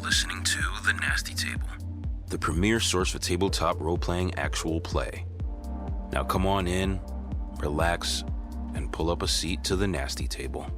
listening to The Nasty Table, the premier source for tabletop role-playing actual play. Now come on in, relax, and pull up a seat to The Nasty Table.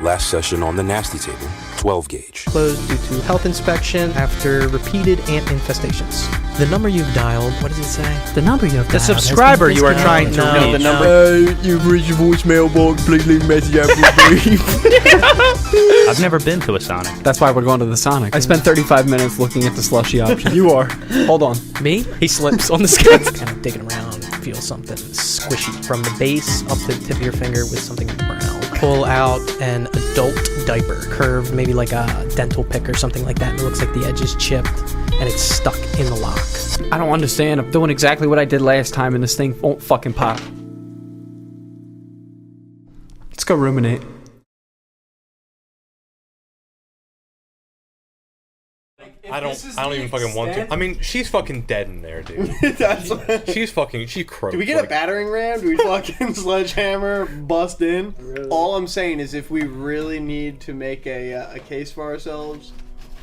Last session on The Nasty Table, 12 gauge. Closed due to health inspection after repeated ant infestations. The number you've dialed, what does it say? The number you have dialed. The subscriber you are trying to reach. The number. You've reached your voicemail box. Please leave a message after the beep. I've never been to a Sonic. That's why we're going to the Sonic. I spent 35 minutes looking at the slushy option. You are. Hold on. Me? He slips on the scales. Kind of digging around, feel something squishy from the base up the tip of your finger with something brown. Pull out an adult diaper, curved maybe like a dental pick or something like that, and it looks like the edge is chipped and it's stuck in the lock. I don't understand. I'm doing exactly what I did last time and this thing won't fucking pop. Let's go ruminate. I don't even fucking want to. I mean, she's fucking dead in there, dude. She's croaked. Do we get a battering ram? Do we fucking sledgehammer, bust in? Really? All I'm saying is if we really need to make a case for ourselves,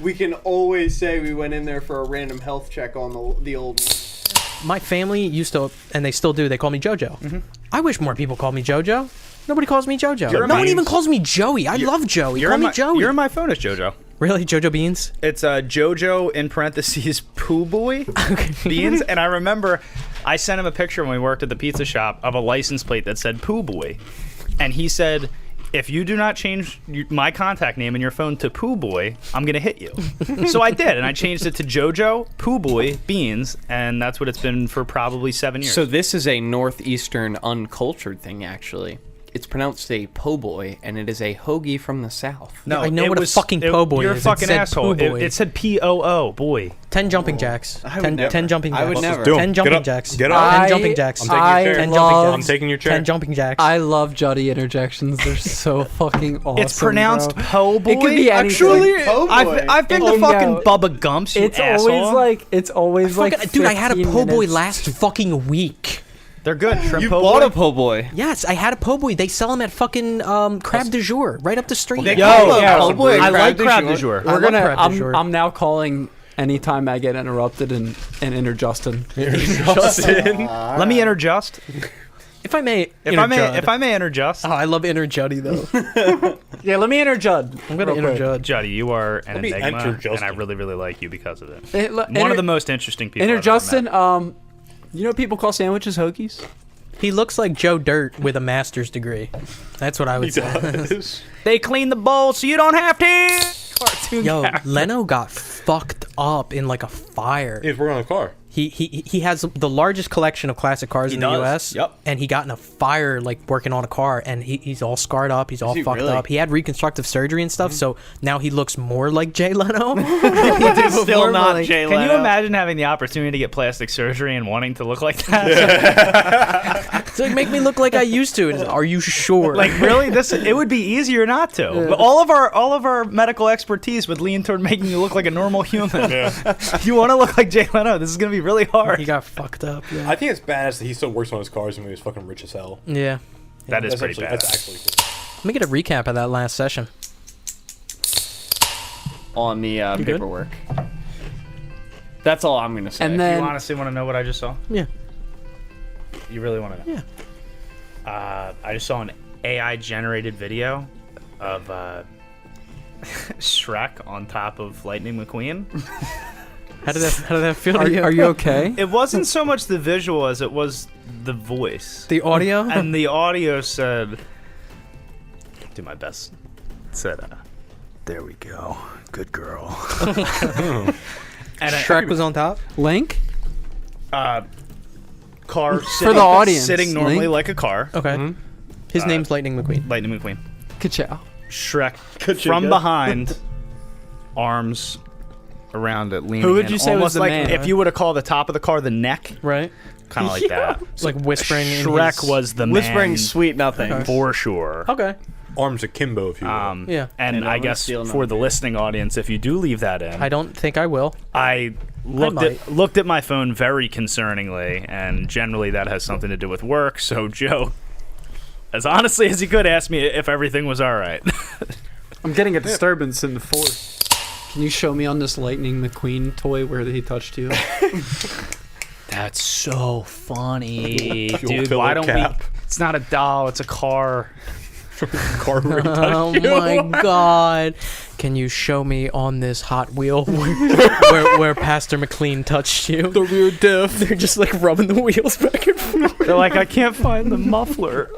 we can always say we went in there for a random health check on the old one. My family used to, and they still do, they call me JoJo. Mm-hmm. I wish more people called me JoJo. Nobody calls me JoJo. No one even calls me Joey. I love Joey. Call me Joey. You're in my phone as JoJo. Really? JoJo Beans? It's JoJo in parentheses Pooh Boy Beans. And I remember I sent him a picture when we worked at the pizza shop of a license plate that said Pooh Boy. And he said, if you do not change my contact name in your phone to Pooh Boy, I'm going to hit you. So I did. And I changed it to JoJo Pooh Boy Beans. And that's what it's been for probably 7 years. So this is a northeastern uncultured thing, actually. It's pronounced a po' boy, and it is a hoagie from the south. No, I know what a fucking po' boy is. You're a fucking asshole. It said P-O-O, boy. 10 jumping jacks. 10 jumping jacks. I would never. 10 jumping jacks. Get up. 10 jumping jacks. I'm taking your chair. 10 jumping jacks. I love Juddy interjections. They're so fucking awesome. It's pronounced bro. po' boy. It could be anything. Actually, Po' boy. I've been to fucking Bubba Gump's, you asshole. It's always like Dude, I had a 15 po' boy minutes. last fucking week. They're good. Shrimp You po' bought boy. a po' boy. Yes, I had a po' boy. They sell them at fucking Crab du Jour right up the street. Po' boy. I like crab du jour. I love crab du jour. I'm now calling anytime I get interrupted and enter Justin. Let me enter just. If I may, If I may enter just. Oh, I love inner Juddy though. Yeah, let me enter Judd. I'm gonna inner Judd. Juddy, you are an me enigma, enter and Justin. I really, really like you because of it. One One of the most interesting people Enter I've ever Justin. met. You know people call sandwiches hoagies? He looks like Joe Dirt with a master's degree. That's what I would say. Does. They clean the bowl so you don't have to. Cartoon Yo, character. Leno got fucked up in like a fire. He's working on a car. He has the largest collection of classic cars in the U.S. Yep. And he got in a fire like working on a car, and he's all scarred up. He's all he fucked really? up. He had reconstructive surgery and stuff, so now he looks more like Jay Leno. Still not Jay Leno. Can you imagine having the opportunity to get plastic surgery and wanting to look like that? So like, make me look like I used to. And, are you sure? Like really, it would be easier not to. But all of our medical expertise would lean toward making you look like a normal human. You want to look like Jay Leno? This is gonna be really hard. He got fucked up. Yeah. I think it's badass that he still works on his cars when he was fucking rich as hell. Yeah. That is That's pretty actually, bad. that's actually cool. Let me get a recap of that last session. On the good? paperwork. That's all I'm gonna say. And then You honestly want to know what I just saw? Yeah. You really want to know? Yeah. I just saw an AI generated video of Shrek on top of Lightning McQueen. How did that feel to you? are you okay? It wasn't so much the visual as it was the voice. The audio? And the audio said, do my best. It said, there we go. Good girl. And Shrek was on top? Link? car For sitting, the audience, sitting normally Link? like a car. Okay. His name's Lightning McQueen. Lightning McQueen. Ka-chow. Shrek from behind, arms around it, leaning. Who would in, you say almost was the like man? if you were to call the top of the car the neck, Right? kind of like that. Like whispering in Shrek his... was the man. Whispering sweet nothing. for sure. Okay. arms akimbo, if you will. Yeah. And And I I'm guess stealing for on the here. listening audience, if you do leave that in, I don't think I will. I might. looked at my phone very concerningly, and generally that has something to do with work. So Joe, as honestly as you could, ask me if everything was all right. I'm getting a disturbance in the force. Can you show me on this Lightning McQueen toy where he touched you? That's so funny, Fuel dude. pillow Why don't cap. we? It's not a doll. It's a car. Car where he touched Oh you. my god. Can you show me on this Hot Wheel where Pastor McLean touched you? The rear diff. They're just like rubbing the wheels back and forth. They're like, I can't find the muffler.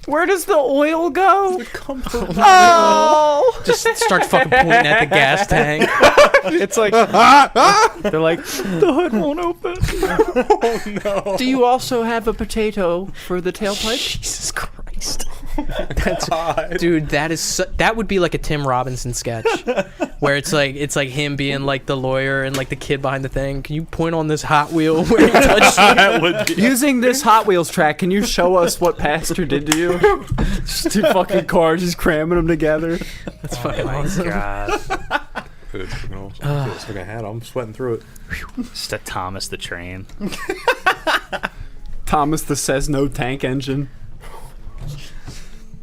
Where does the oil go? Oh! Just start fucking pointing at the gas tank. It's like they're like the hood won't open. Do you also have a potato for the tailpipe? Jesus Christ. Dude, that would be like a Tim Robinson sketch where it's like him being like the lawyer and like the kid behind the thing. Can you point on this Hot Wheel where he touched you? That would be. Using this Hot Wheels track, can you show us what Pastor did to you? Just two fucking cars, just cramming them together. That's fucking awesome. God. Dude, it's fucking awesome. I feel like I had. I'm sweating through it. Just a Thomas the Train. Thomas the says no tank engine.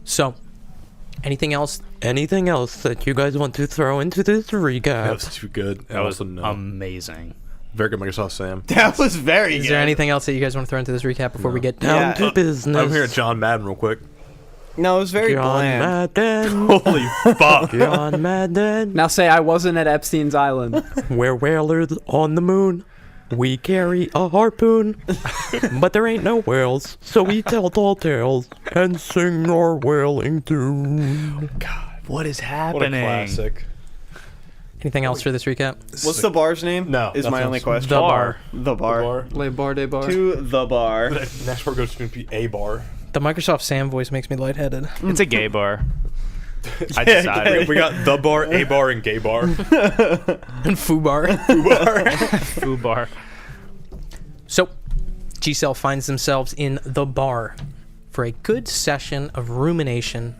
So, anything else that you guys want to throw into this That recap? was too good. That was also no. amazing. Very good, Microsoft Sam. That was very Is good. there anything else that you guys want to throw into this recap before we get down Yeah. to business? I'm here at John Madden real quick. No, it was very John bland. Madden. Holy fuck. John Madden. Now say I wasn't at Epstein's Island. We're whalers on the moon. We carry a harpoon, but there ain't no whales, so we tell tall tales and sing our whaling tune. What is What a happening? classic. Anything else for this recap? What's the bar's name? No, is my nothing only else. question. The bar. The bar. Le bar de bar. To the bar. Next word goes to be a bar. The Microsoft Sam voice makes me lightheaded. It's a gay bar. I decided. We got the bar, a bar, and gay bar. And Foo Bar. Foo bar. So, G-Cell finds themselves in the bar for a good session of rumination,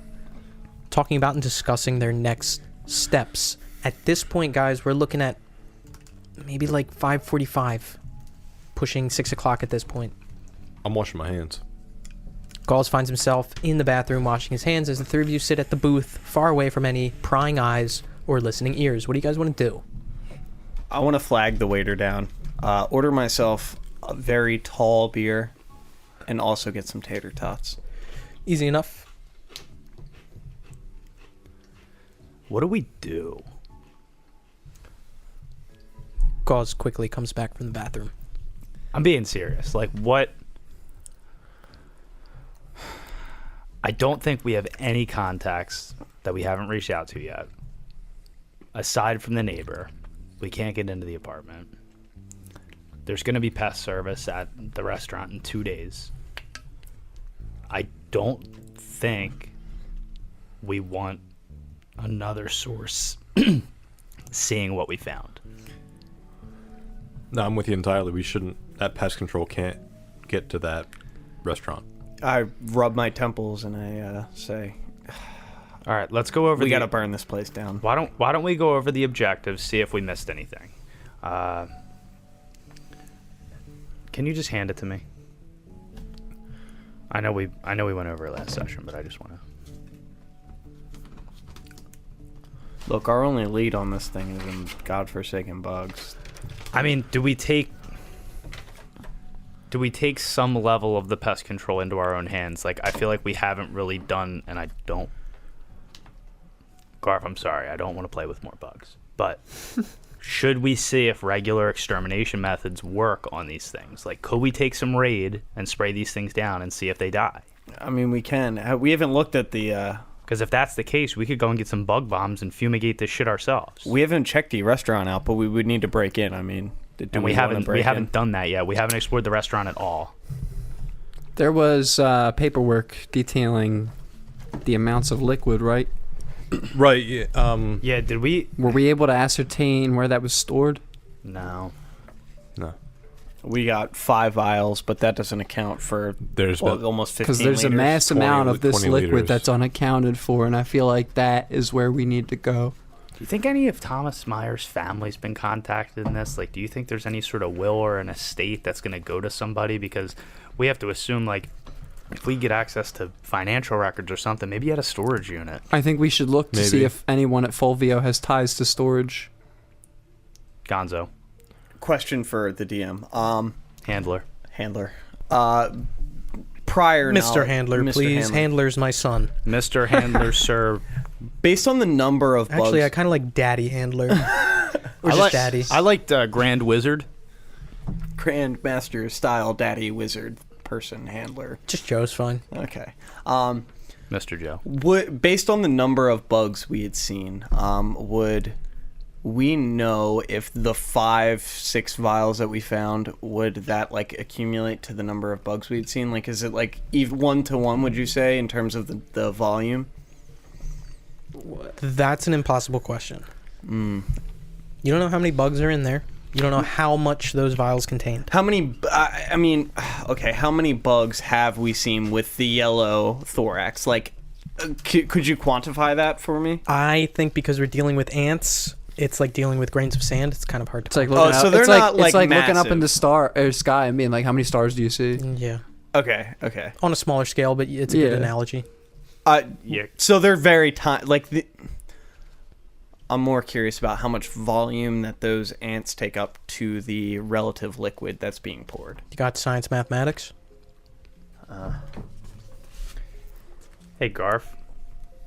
talking about and discussing their next steps. At this point, guys, we're looking at maybe like 5:45, pushing 6 o'clock at this point. I'm washing my hands. Gauls finds himself in the bathroom washing his hands as the three of you sit at the booth, far away from any prying eyes or listening ears. What do you guys want to do? I want to flag the waiter down. Order myself a very tall beer and also get some tater tots. Easy enough. What do we do? Gauls quickly comes back from the bathroom. I'm being serious. Like, what? I don't think we have any contacts that we haven't reached out to yet. Aside from the neighbor, we can't get into the apartment. There's going to be pest service at the restaurant in 2 days. I don't think we want another source seeing what we found. No, I'm with you entirely. We shouldn't. That pest control can't get to that restaurant. I rub my temples and I say, All right, let's go over. we got to burn this place down. Why don't we go over the objectives, see if we missed anything? Can you just hand it to me? I know we went over it last session, but I just want to. Look, our only lead on this thing is in godforsaken bugs. I mean, do we take some level of the pest control into our own hands? Like, I feel like we haven't really done, and I don't. Garf, I'm sorry, I don't want to play with more bugs, but should we see if regular extermination methods work on these things? Like, could we take some raid and spray these things down and see if they die? I mean, we can. We haven't looked at the... Because if that's the case, we could go and get some bug bombs and fumigate this shit ourselves. we haven't checked the restaurant out, but we would need to break in. I mean, And we haven't done that yet. We haven't explored the restaurant at all. There was paperwork detailing the amounts of liquid, right? Right. Yeah. Yeah, did we? Were we able to ascertain where that was stored? No. No. We got 5 vials, but that doesn't account for There's about almost 15 Because there's a liters. mass 20 amount of this 20 liquid liters. that's unaccounted for, and I feel like that is where we need to go. Do you think any of Thomas Meyer's family's been contacted in this? Like, do you think there's any sort of will or an estate that's going to go to somebody? Because we have to assume, like, if we get access to financial records or something, maybe he had a storage unit. I think we should look to see Maybe. if anyone at Fulvio has ties to storage. Gonzo, Question for the DM. handler. Handler. Prior Mr. knowledge- Handler, Mr. please. Handler. Handler's my son. Mr. Handler, sir. Based on the number of bugs. Actually, I kind of like Daddy Handler. Or just Daddy. I liked Grand Wizard. Grandmaster style daddy wizard person handler. Just Joe's fine. Okay. Mr. Joe. Based on the number of bugs we had seen, would we know if the 5-6 vials that we found, would that like accumulate to the number of bugs we'd seen? Like, is it like even 1-to-1? Would you say in terms of the volume? That's an impossible question. You don't know how many bugs are in there. You don't know how much those vials contain. How many? I mean, okay. How many bugs have we seen with the yellow thorax? Like, could you quantify that for me? I think because we're dealing with ants, it's like dealing with grains of sand. It's kind of hard to. It's like looking so out, they're it's not, like, it's like, like looking up massive. into sky and being like, how many stars do you see? Yeah, Okay. on a smaller scale, but it's a good analogy. Yeah. So they're very tiny. I'm more curious about how much volume that those ants take up to the relative liquid that's being poured. You got science, mathematics. Hey, Garf.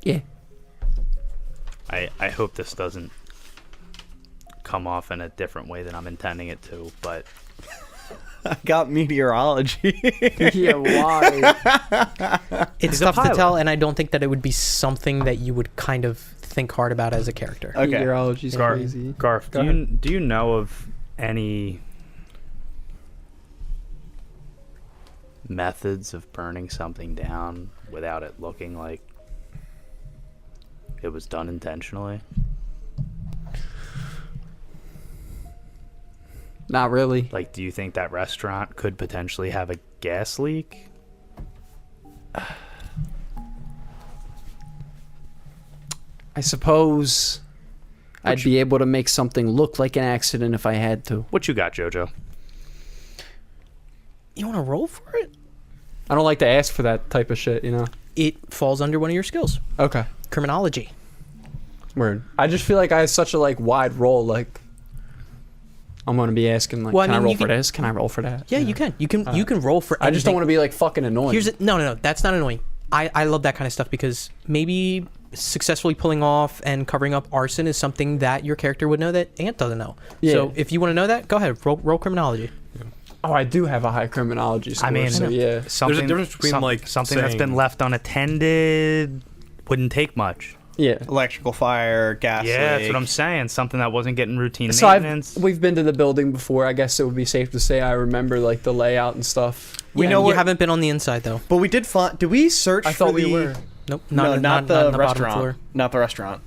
Yeah. I hope this doesn't come off in a different way than I'm intending it to, but I got meteorology. Yeah, why? It's He's a tough to pilot. tell, and I don't think that it would be something that you would kind of think hard about as a character. Okay. Meteorology's crazy. Garf, Go do you know of any methods of burning something down without it looking like it was done intentionally? Not really. Like, do you think that restaurant could potentially have a gas leak? I suppose I'd be able to make something look like an accident if I had to. What you got, Jojo? You want to roll for it? I don't like to ask for that type of shit, you know? It falls under one of your skills. Okay. Criminology. Word. I just feel like I have such a like wide role, like I'm gonna be asking like, Well, I can I mean, roll you for can- this? Can I roll for that? Yeah, you can. You can roll for anything. I just don't want to be like fucking annoying. Here's it. No. That's not annoying. I love that kind of stuff because maybe successfully pulling off and covering up arson is something that your character would know that Ant doesn't know. Yeah. So if you want to know that, go ahead. Roll criminology. Oh, I do have a high criminology score. I mean, so yeah. Something, difference between, like, something that's been saying- left unattended wouldn't take much. Yeah. Electrical fire, gas Yeah, that's leak. what I'm saying. Something that wasn't getting routine So maintenance. we've been to the building before. I guess it would be safe to say I remember like the layout and stuff. We Yeah, know you what- haven't been on the inside though. But we did find. Did we search? I thought for we the, were. Nope. No, not the on the bottom restaurant. floor. Not the restaurant.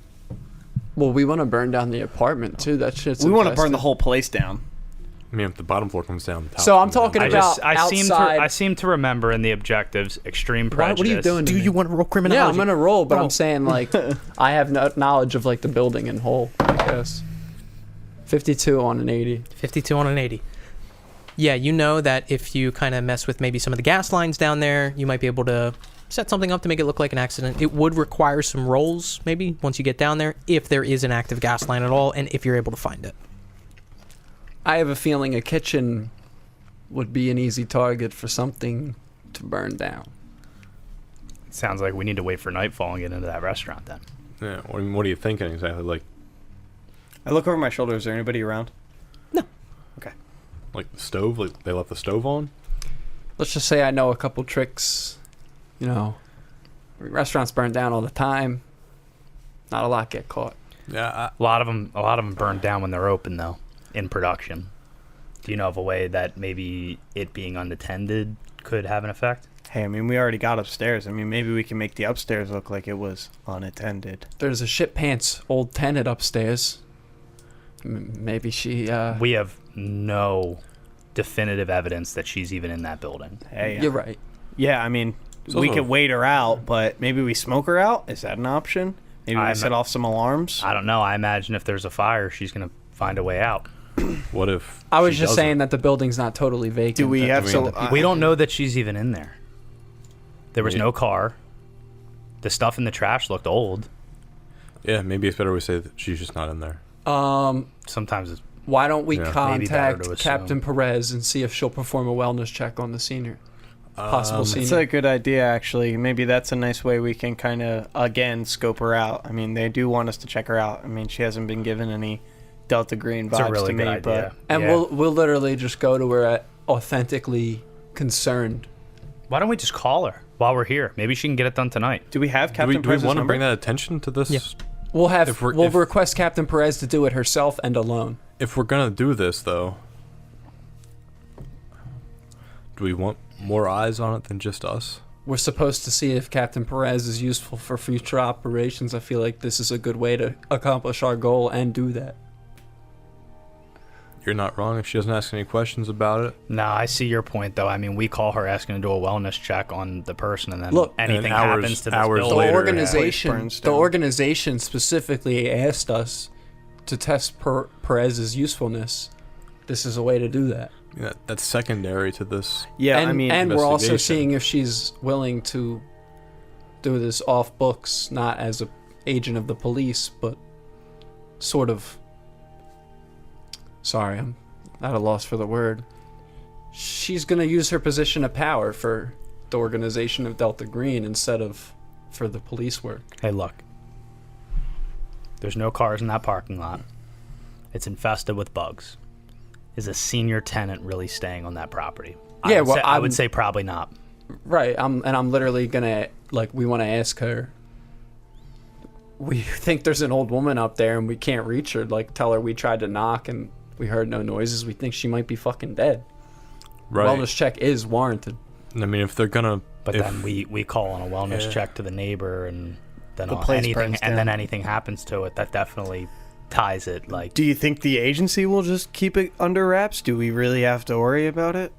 Well, we want to burn down the apartment too. That shit's. We want to burn infested. the whole place down. I mean, if the bottom floor comes down, the top So I'm comes down. talking I about outside. seem to remember in the objectives extreme Why- prejudice. what are you doing? Do you want to roll criminology? Yeah, I'm gonna roll, but Roll. I'm saying like I have no knowledge of like the building in whole. I guess 52 on an 80. 52 on an 80. Yeah, you know that if you kind of mess with maybe some of the gas lines down there, you might be able to set something up to make it look like an accident. It would require some rolls maybe once you get down there, if there is an active gas line at all, and if you're able to find it. I have a feeling a kitchen would be an easy target for something to burn down. Sounds like we need to wait for nightfall and get into that restaurant then. Yeah. What are you thinking exactly? I look over my shoulder. Is there anybody around? Like the stove? Like they left the stove on? Let's just say I know a couple tricks. You know, restaurants burn down all the time. Not a lot get caught. Yeah. A lot of them burn down when they're open though, in production. Do you know of a way that maybe it being unattended could have an effect? Hey, I mean, we already got upstairs. I mean, maybe we can make the upstairs look like it was unattended. There's a shit pants old tenant upstairs. Maybe she. We have no definitive evidence that she's even in that building. Hey, You're right. Yeah, I mean, we could wait her out, but maybe we smoke her out. Is that an option? Maybe we set off some alarms. I don't know. I imagine if there's a fire, she's gonna find a way out. What if I was she just doesn't? saying that the building's not totally vacant. Do we that- have so? We don't know that she's even in there. There was no car. The stuff in the trash looked old. Yeah, maybe it's better we say that she's just not in there. Sometimes it's Why don't we Yeah. Maybe better contact to assume. Captain Perez and see if she'll perform a wellness check on the senior? Possible That's senior. a good idea, actually. Maybe that's a nice way we can kind of, again, scope her out. I mean, they do want us to check her out. I mean, she hasn't been given any Delta Green it's a vibes really to me, good idea. And Yeah. we'll literally just go to her at authentically concerned. Why don't we just call her while we're here? Maybe she can get it done tonight. do we have Do Captain we Perez's want to number? bring that attention to this? Yeah. We'll If request Captain Perez to do it herself and alone. If we're gonna do this, though, do we want more eyes on it than just us? We're supposed to see if Captain Perez is useful for future operations. I feel like this is a good way to accomplish our goal and do that. You're not wrong if she doesn't ask any questions about it. No, I see your point, though. I mean, we call her asking to do a wellness check on the person, and then Look, anything and hours- happens to this hours building. later, The organization specifically asked us to test Perez's usefulness. This is a way to do that. Yeah, that's secondary to this. Yeah, and, I mean, and we're also investigation. seeing if she's willing to do this off books, not as a agent of the police, but sort of. Sorry, I'm at a loss for the word. She's gonna use her position of power for the organization of Delta Green instead of for the police work. Hey, look. There's no cars in that parking lot. It's infested with bugs. Is a senior tenant really staying on that property? Yeah, I would say probably not. Right, I'm literally gonna we want to ask her. We think there's an old woman up there and we can't reach her. Like, tell her we tried to knock and we heard no noises. We think she might be fucking dead. Right. Wellness check is warranted. I mean, if they're gonna, But if, then we call on a wellness Yeah. check to the neighbor, and then The place anything, burns and then down. anything happens to it, that definitely ties it. Like, do you think the agency will just keep it under wraps? Do we really have to worry about it?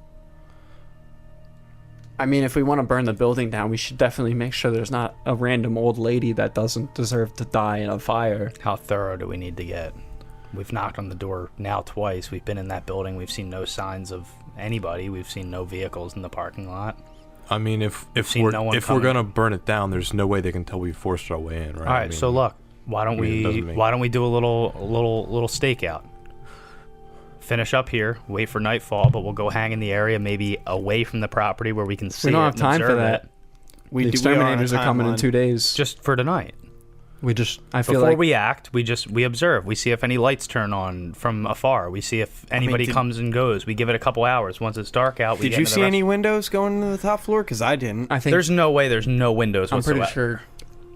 I mean, if we want to burn the building down, we should definitely make sure there's not a random old lady that doesn't deserve to die in a fire. how thorough do we need to get? We've knocked on the door now twice. We've been in that building. We've seen no signs of anybody. We've seen no vehicles in the parking lot. I mean, if seen we're no one if we're coming. gonna burn it down, there's no way they can tell we forced our way in, right? All right, so look, why don't I mean, it doesn't make- why don't we do a little stakeout? Finish up here, wait for nightfall, but we'll go hang in the area, maybe away from the property where we can see We don't it have and time for observe that. it, We The do- we are on a exterminators are coming in timeline. 2 days. just for tonight. I feel Before like we act, we observe. We see if any lights turn on from afar. We see if anybody did- comes and goes. We give it a couple hours. Once it's dark out, we Did get you into the see rest- any windows going to the top floor? Because I didn't. I think There's no way. There's no windows I'm whatsoever. pretty sure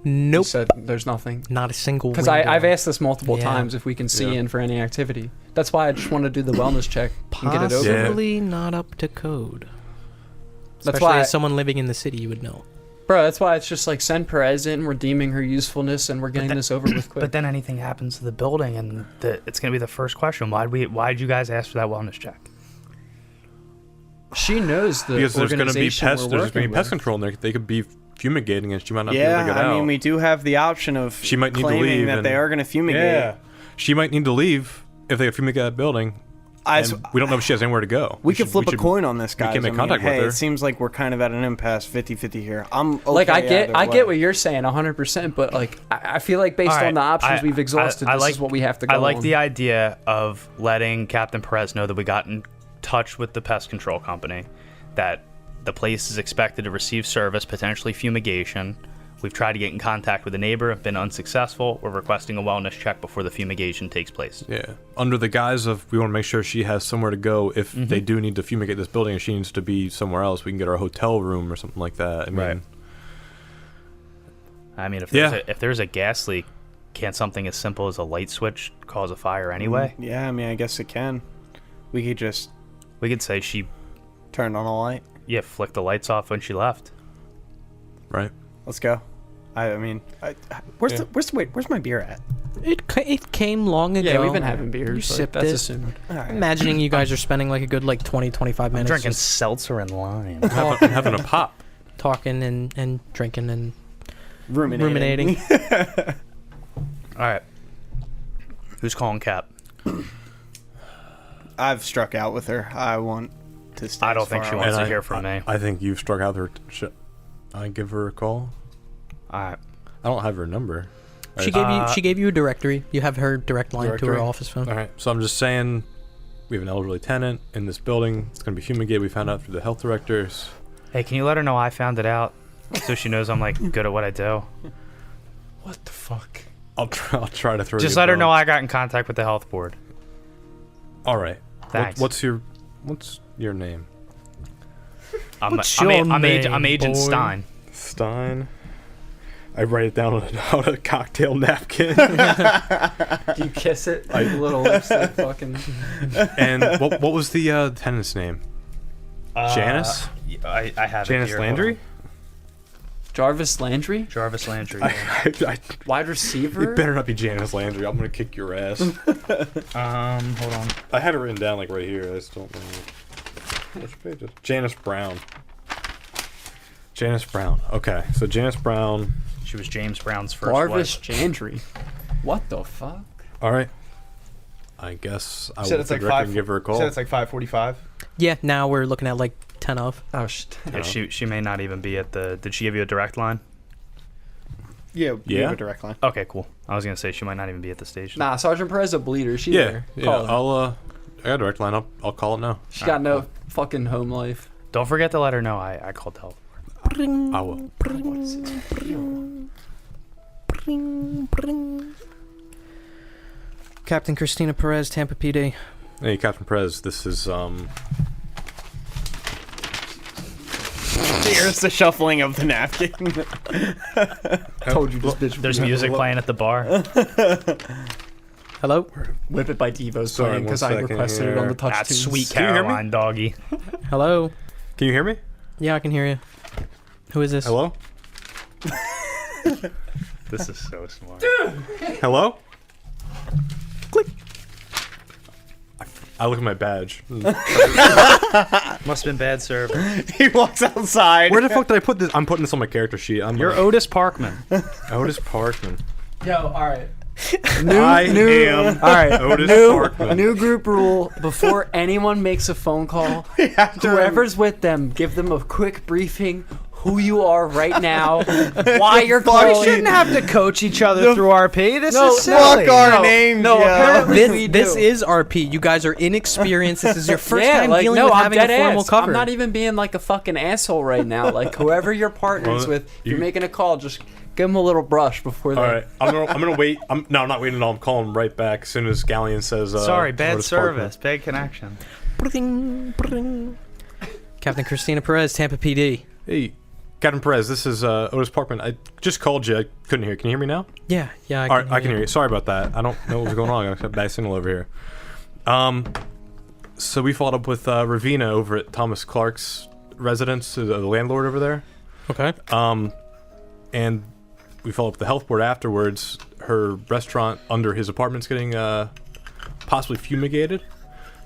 he Nope. said there's nothing. Not a single. Because window. I've asked this multiple Yeah. times if we can see Yeah. in for any activity. That's why I just want to do the wellness check and get it over. Yeah. Possibly not up to code. That's Especially why as someone living in the city, you would know. Bro, that's why it's just like send Perez in, we're deeming her usefulness, and we're getting this over with quick. But then anything happens to the building, and it's going to be the first question. Why'd you guys ask for that wellness check? she knows the because there's gonna be organization pest, we're there's working gonna be pest with. control in there. They could be fumigating, and she might not be able Yeah, to get I out. mean, we do have the option of She might need to claiming leave that and- they are going to fumigate. Yeah, she might need to leave if they fumigate that building. And we don't know if she has anywhere to go. We could flip a should- coin on this, guys. can make I mean, contact with hey, her. it seems like we're kind of at an impasse, 50-50 here. I'm okay Like I either get way. what you're saying 100%, but like I feel like based All right, on the options I- we've exhausted, I this like- is what we have to go I like on. the idea of letting Captain Perez know that we got in touch with the pest control company, that the place is expected to receive service, potentially fumigation. We've tried to get in contact with a neighbor, been unsuccessful. We're requesting a wellness check before the fumigation takes place. Yeah, under the guise of we want to make sure she has somewhere to go if they do need to fumigate this building and she needs to be somewhere else. We can get her a hotel room or something like that. I mean, Right. I mean, if there's a gas leak, can't something as simple as a light switch cause a fire anyway? Yeah, I mean, I guess it can. We could just We could say she, turn on a light. flicked the lights off when she left. right? Let's go. I mean, where's my beer at? It came long ago. Yeah, we've been having beers. You like, sipped that's it. assumed. Imagining you guys are spending like a good 20-25 minutes Drinking just seltzer and lime. I'm having a pop. talking and drinking and Ruminating. ruminating. All right. Who's calling Cap? I've struck out with her. I want to stay. I don't as think far she away. wants to hear from me. I think you've struck out with her. Should I give her a call? All right. I don't have her number. She gave you a directory. You have her direct line to Directory? her office phone. All right. So I'm just saying, we have an elderly tenant in this building. It's going to be fumigated. We found out through the health directors. Hey, can you let her know I found it out so she knows I'm like good at what I do? What the fuck? I'll try to throw. Just you a let her bone. know I got in contact with the health board. All right. Thanks. What's your name? I'm Agent boy? Stein. Stein. I write it down on a cocktail napkin. Do you kiss it? Like little lipstick fucking. And what was the tenant's name? Janice? I have Janice it here. Landry? Jarvis Landry? Jarvis Landry. Wide receiver? It better not be Janice Landry. I'm gonna kick your ass. Hold on. I had it written down like right here. I just don't know. Which page is Janice Brown. Janice Brown. Okay, so Janice Brown. She was James Brown's first Jarvis wife. Jandry. What the fuck? All right. I guess I Said will it's like directly give her a call. Said it's like 5:45. Yeah, now we're looking at like 10 of. Oh shit. Yeah, she may not even be at the. Did she give you a direct line? Yeah, we Yeah? have a direct line. Okay, cool. I was gonna say she might not even be at the station. Nah, Sergeant Perez a bleeder. She yeah, there. yeah. Call her. I got a direct line. I'll call it now. She got no fucking home life. Don't forget to let her know I called help. I will. Captain Christina Perez, Tampa PD. Hey, Captain Perez. This is Here's the shuffling of the napkin. Told you this bitch. There's music playing at the bar. Hello? Whip It by Devo's Sorry, playing because one I second requested it on here. the touch That's tunes. sweet Can you hear me? Caroline doggy. Hello? Can you hear me? Yeah, I can hear you. Who is this? Hello? This is so smart. Hello? Click. I look at my badge. Must have been bad service. He walks outside. Where the fuck did I put this? I'm putting this on my character sheet. You're Otis Parkman. Otis Parkman. Yo, all right. I am All right. Otis New, Parkman. new group rule: before anyone makes a phone call, whoever's with them, give them a quick briefing. Who you are right now, why you're We calling. shouldn't have to coach each other through RP. This No, is silly. Fuck our names, no, yo. apparently we This do. is RP. You guys are inexperienced. This is your first Yeah, time like, dealing no, with I'm having dead a formal ass. cover. I'm not even being like a fucking asshole right now. Like whoever you're partners Well, with, if you're you- making a call, just give them a little brush before they. All right, I'm gonna wait. I'm not waiting at all. I'm calling right back as soon as Galleon says. Sorry, bad Otis service, bad connection. Bring, bring. Captain Christina Perez, Tampa PD. Parkman. Hey, Captain Perez. This is Otis Parkman. I just called you. I couldn't hear. Can you hear me now? Yeah, I All right, I can hear you. Sorry about that. I don't know what was going on. I have bad signal over here. So we followed up with Ravina over at Thomas Clark's residence, the landlord over there. Okay. And we followed up with the health board afterwards. Her restaurant under his apartment's getting possibly fumigated.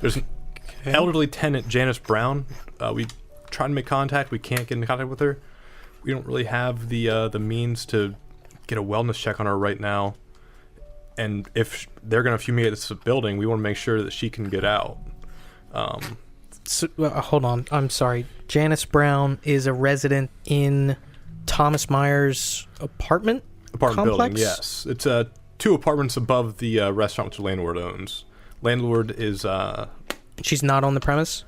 There's an elderly tenant, Janice Brown. We tried to make contact. We can't get in contact with her. We don't really have the means to get a wellness check on her right now. And if they're going to fumigate this building, we want to make sure that she can get out. So, hold on. I'm sorry. Janice Brown is a resident in Thomas Myers' apartment Apartment complex? building, yes. It's 2 apartments above the restaurant which the landlord owns. Landlord is She's not on the premise?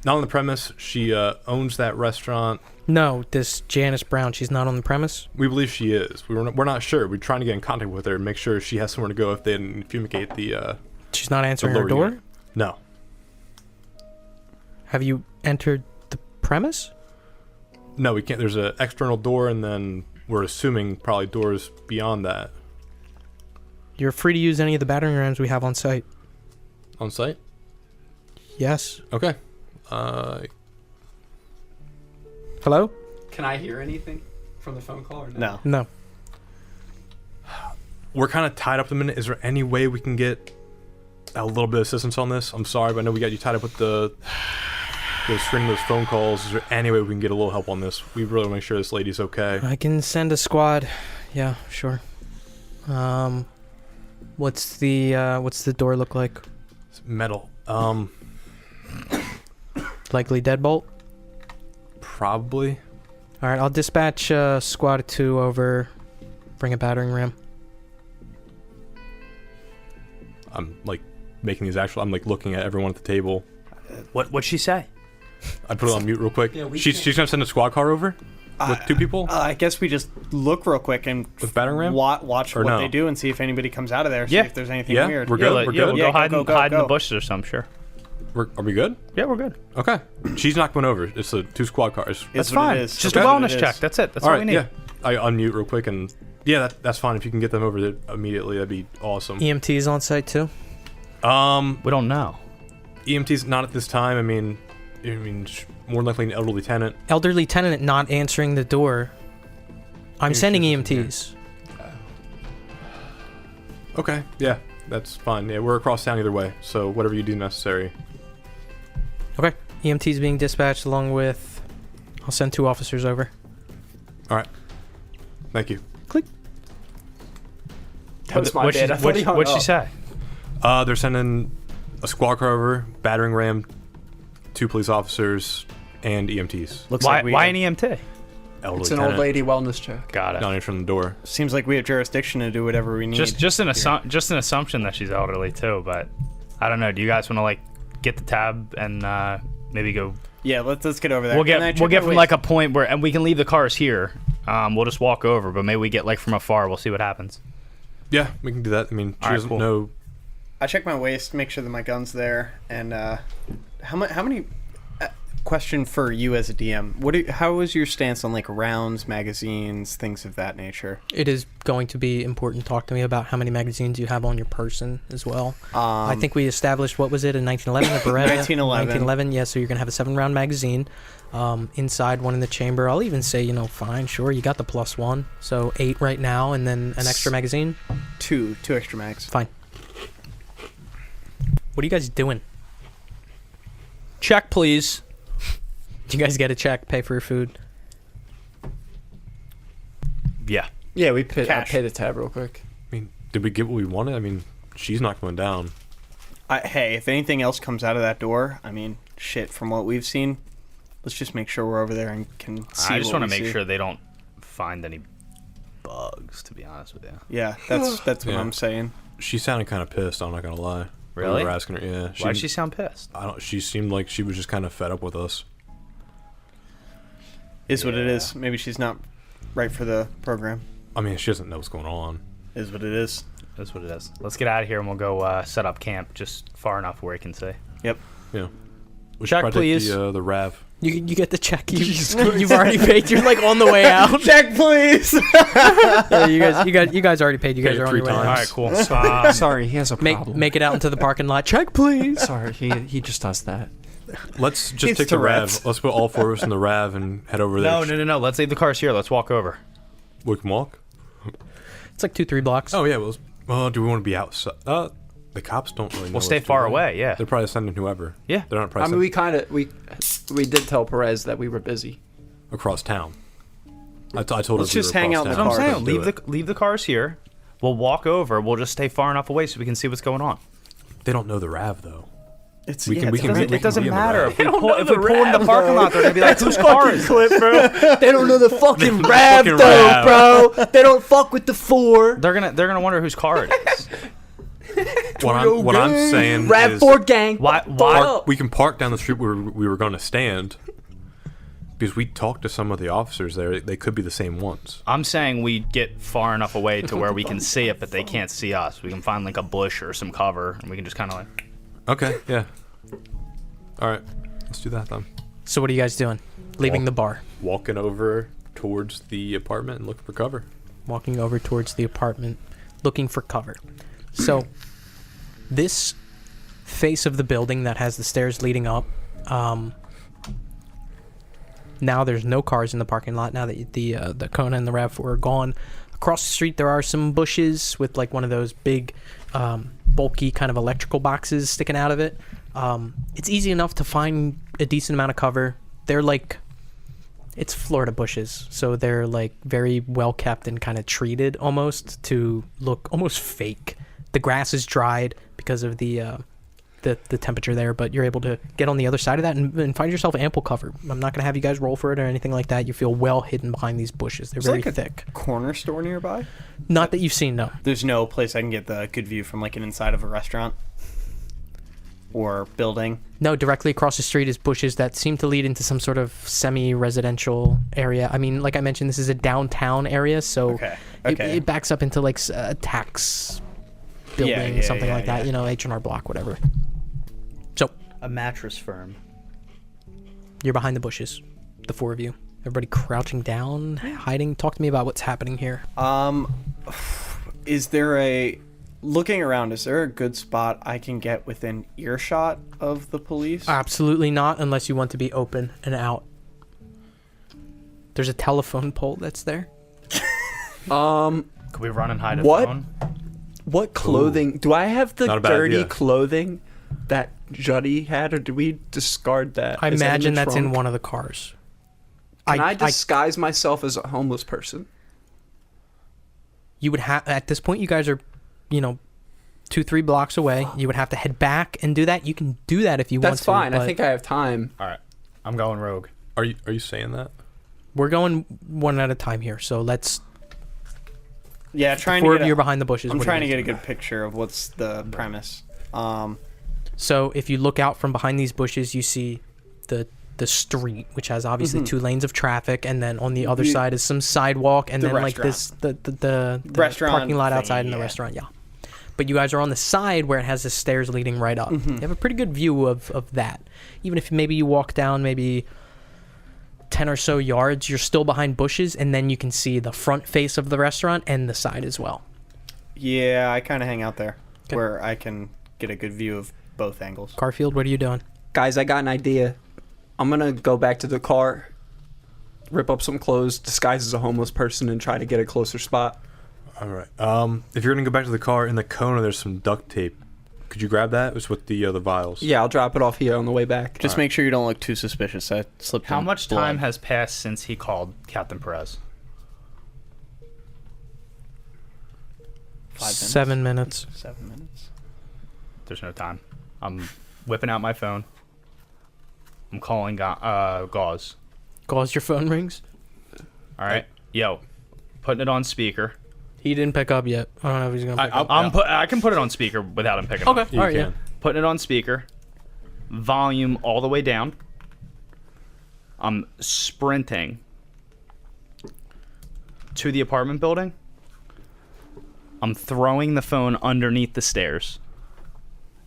not on the premise. She owns that restaurant. No, this Janice Brown, she's not on the premise? We believe she is. We're not sure. We're trying to get in contact with her and make sure she has somewhere to go if they didn't fumigate the. She's not answering the her lower door? unit. No. Have you entered the premise? No, we can't. There's an external door, and then we're assuming probably doors beyond that. You're free to use any of the battering rams we have on site. On site? Yes. Okay. Hello? Can I hear anything from the phone call or no? No. No. we're kind of tied up at the minute. Is there any way we can get a little bit of assistance on this? I'm sorry, but I know we got you tied up with the screening those phone calls. Is there any way we can get a little help on this? We really want to make sure this lady's okay. I can send a squad. Yeah, sure. What's the door look like? It's metal. Likely deadbolt? Probably. All right, I'll dispatch squad 2 over. Bring a battering ram. I'm like making these actual. I'm like looking at everyone at the table. What'd she say? I put it on mute real quick. Yeah, she's gonna send a squad car over with 2 people I guess we just look real quick and with battering ram. watch Or what no? they do and see if anybody comes out of there. See Yeah. if there's anything Yeah, weird. we're good. We're good. We'll Yeah, go hide in go. the bushes or something. Sure. Are we good? Yeah, we're good. Okay. She's not going over. It's the 2 squad cars. That's Is what fine. it It's is. just Okay. a What it wellness is. check. That's it. That's All all right. we need. Yeah. I unmute real quick and that's fine. If you can get them over there immediately, that'd be awesome. EMT's on site too? We don't know. EMT's not at this time. I mean, more than likely an elderly tenant. Elderly tenant not answering the door. I'm Maybe sending she's just in EMTs. Okay. Yeah, that's fine. Yeah, we're across town either way. So whatever you deem necessary. Okay. EMT's being dispatched along with... I'll send 2 officers over. All right. Thank you. That was my bad. I thought he hung What'd she up. say? They're sending a squad car over, battering ram, 2 police officers, and EMTs. Looks Why like we an EMT? Elderly It's an tenant. old lady wellness check. Got it. Not answering the door. seems like we have jurisdiction to do whatever we need. Just an assumption that she's elderly too, but I don't know. Do you guys want to like get the tab and maybe go? Yeah, let's get over there. We'll Can I get check my from waist? like a point where, and we can leave the cars here. We'll just walk over, but maybe we get like from afar. We'll see what happens. Yeah, we can do that. I mean, she All right, doesn't cool. know. I check my waist, make sure that my gun's there, and how many? Question for you as a DM. How is your stance on like rounds, magazines, things of that nature? It is going to be important. Talk to me about how many magazines you have on your person as well. I think we established, what was it, in 1911, the Beretta? 1911. Yeah, so you're going to have a 7-round magazine. Inside, 1 in the chamber. I'll even say, fine, sure, you got the +1. So 8 right now, and then an extra magazine. 2 extra mags. Fine. What are you guys doing? Check, please. Do you guys get a check, pay for your food? Yeah. Yeah, we paid Cash. the tab real quick. I mean, did we get what we wanted? I mean, she's not going down. Hey, if anything else comes out of that door, I mean, shit, from what we've seen, let's just make sure we're over there and can see I just want want to to make sure they don't find any bugs. To be honest with you. Yeah, that's what Yeah. I'm saying. She sounded kind of pissed. I'm not gonna lie. Really? We were asking her. Yeah. Why'd she sound pissed? I don't. She seemed like she was just kind of fed up with us. Is what it Yeah. is. Maybe she's not right for the program. I mean, she doesn't know what's going on. Is what it is. That's what it is. Let's get out of here and we'll go set up camp just far enough where he can see. Yep. Yeah. We should Check, probably take please. the RAV. You get the check. You've already paid. You're like on the way out. Check, please. Yeah, you guys already paid. You guys Paid are on 3 your way times. All out. right, cool. Sorry, he has a problem. Make it out into the parking lot. Check, please. Sorry, he just does that. Let's just It's take the Tourette's. RAV. Let's put all 4 of us in the RAV and head over there. No. Let's leave the cars here. Let's walk over. We can walk. It's like 2-3 blocks. Oh yeah. Well, do we want to be outside? The cops don't really know. We'll stay us, do far they? away. Yeah. They're probably sending whoever. Yeah. They're not I probably mean, sending we did tell Perez that we were busy. across town. I told her. Let's we just were hang across out in town. the That's what I'm car. saying. Let's do Leave the cars here. We'll walk over. We'll just stay far enough away so we can see what's going on. They don't know the RAV though. It's We can- we can- It doesn't be in the matter. RAV. If we pull in the parking lot, they're gonna be like, "Whose car is it?" They don't know the fucking RAV, though, bro. They don't fuck with the 4. They're gonna wonder whose car it is. What I'm saying Rav is 4 gang. Why? we can park down the street where we were going to stand because we talked to some of the officers there. They could be the same ones. I'm saying we get far enough away to where we can see it, but they can't see us. We can find like a bush or some cover, and we can just kind of like. Okay. Yeah. All right. Let's do that then. So what are you guys doing? Leaving the bar. Walking over towards the apartment and looking for cover. Walking over towards the apartment, looking for cover. So, this face of the building that has the stairs leading up, now there's no cars in the parking lot now that the Kona and the RAV4 are gone. Across the street, there are some bushes with like one of those big, bulky kind of electrical boxes sticking out of it. It's easy enough to find a decent amount of cover. They're like, it's Florida bushes, so they're like very well kept and kind of treated almost to look almost fake. The grass is dried because of the temperature there, but you're able to get on the other side of that and find yourself ample cover. I'm not going to have you guys roll for it or anything like that. You feel well hidden behind these bushes. They're very thick. Corner store nearby? Not that you've seen, no. There's no place I can get the good view from, like an inside of a restaurant or building? No, directly across the street is bushes that seem to lead into some sort of semi-residential area. I mean, like I mentioned, this is a downtown area, so it backs up into like a tax building, something like that. You know, H&R Block, whatever. So a mattress firm. You're behind the bushes, the four of you. Everybody crouching down, hiding. Talk to me about what's happening here. Is there looking around, is there a good spot I can get within earshot of the police? Absolutely not, unless you want to be open and out. There's a telephone pole that's there. Could we run and hide a What? phone? What clothing? Do I have the Not a bad dirty idea. clothing that Juddy had, or do we discard that? I Is that imagine the that's in trunk? one of the cars. Can I disguise myself as a homeless person? You would have, at this point, you guys are, 2-3 blocks away. You would have to head back and do that. You can do that if you want to. That's fine. I but think I have time. All right, I'm going rogue. Are you saying that? we're going one at a time here. So let's. Yeah, trying Four to of get you are behind the bushes. I'm What are trying to you get a guys good picture of what's the premise. So if you look out from behind these bushes, you see the street, which has obviously 2 lanes of traffic, and then on the other side is some sidewalk, and The then like this the restaurant parking lot outside thingy, and the yeah. restaurant. Yeah, but you guys are on the side where it has the stairs leading right up. You have a pretty good view of that. Even if maybe you walk down maybe 10 or so yards, you're still behind bushes, and then you can see the front face of the restaurant and the side as well. Yeah, I kind of hang out there where I can get a good view of both angles. Garfield, what are you doing? Guys, I got an idea. I'm going to go back to the car, rip up some clothes, disguise as a homeless person, and try to get a closer spot. All right. If you're gonna go back to the car, in the Kona, there's some duct tape. Could you grab that? It's with the vials. Yeah, I'll drop it off here on the way back. Just make sure you don't look too suspicious. I slipped How in much blood. time has passed since he called Captain Perez? 5 minutes? 7 minutes. 7 minutes. There's no time. I'm whipping out my phone. I'm calling Gauze. Gauze, your phone rings. All right, yo, putting it on speaker. He didn't pick up yet. I don't know if he's gonna pick up. I can put it on speaker without him picking Okay, up. all right, yeah. can. Putting it on speaker. Volume all the way down. I'm sprinting to the apartment building. I'm throwing the phone underneath the stairs,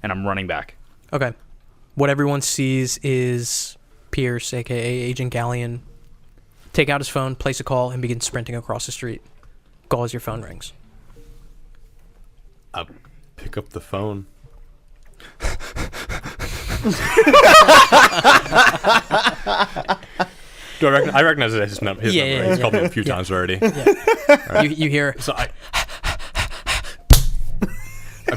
and I'm running back. Okay. What everyone sees is Pierce, aka Agent Galleon, take out his phone, place a call, and begin sprinting across the street. Gauze, your phone rings. I'll pick up the phone. I recognize it as his number. Yeah, He's called me a few times already. You hear So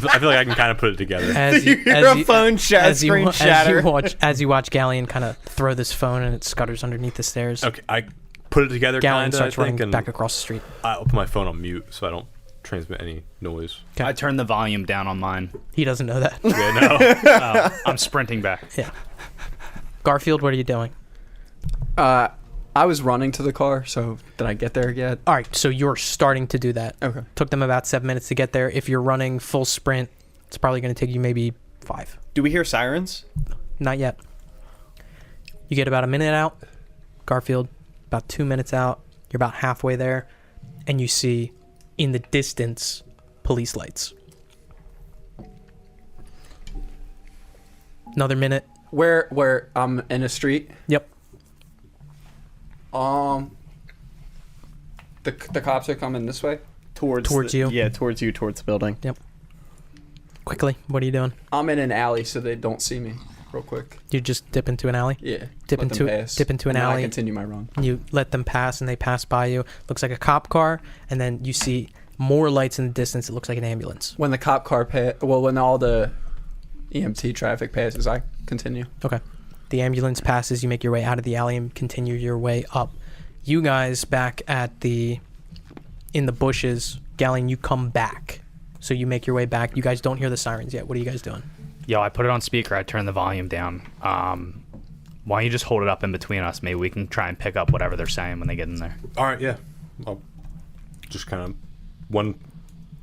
I feel like I can kind of put it together. as you, Hear a phone screen shatter. as you watch Galleon kind of throw this phone and it scutters underneath the stairs. Okay, I put it together. Galleon Kinda, starts I think, running and back across the street. I'll put my phone on mute so I don't transmit any noise. I turned the volume down on mine. He doesn't know that. Yeah, no. I'm sprinting back. Yeah. Garfield, what are you doing? I was running to the car, so did I get there yet? All right, so you're starting to do that. Okay. Took them about 7 minutes to get there. If you're running full sprint, it's probably going to take you maybe 5. Do we hear sirens? Not yet. You get about a minute out. Garfield, about 2 minutes out. You're about halfway there. And you see, in the distance, police lights. Another minute. Where I'm in a street. Yep. The cops are coming this way. Towards you. Yeah, towards you, towards the building. Quickly, what are you doing? I'm in an alley, so they don't see me. real quick. You just dip into an alley. Yeah. Dip let them into pass, dip into an and then I alley. continue my run. You let them pass, and they pass by you. Looks like a cop car, and then you see more lights in the distance. It looks like an ambulance. When the cop car when all the EMT traffic passes, I continue. Okay. The ambulance passes. You make your way out of the alley and continue your way up. You guys back in the bushes. Galleon, you come back. So you make your way back. You guys don't hear the sirens yet. What are you guys doing? Yo, I put it on speaker. I turned the volume down. Why don't you just hold it up in between us? Maybe we can try and pick up whatever they're saying when they get in there. All right, yeah. I'll just kind of I'm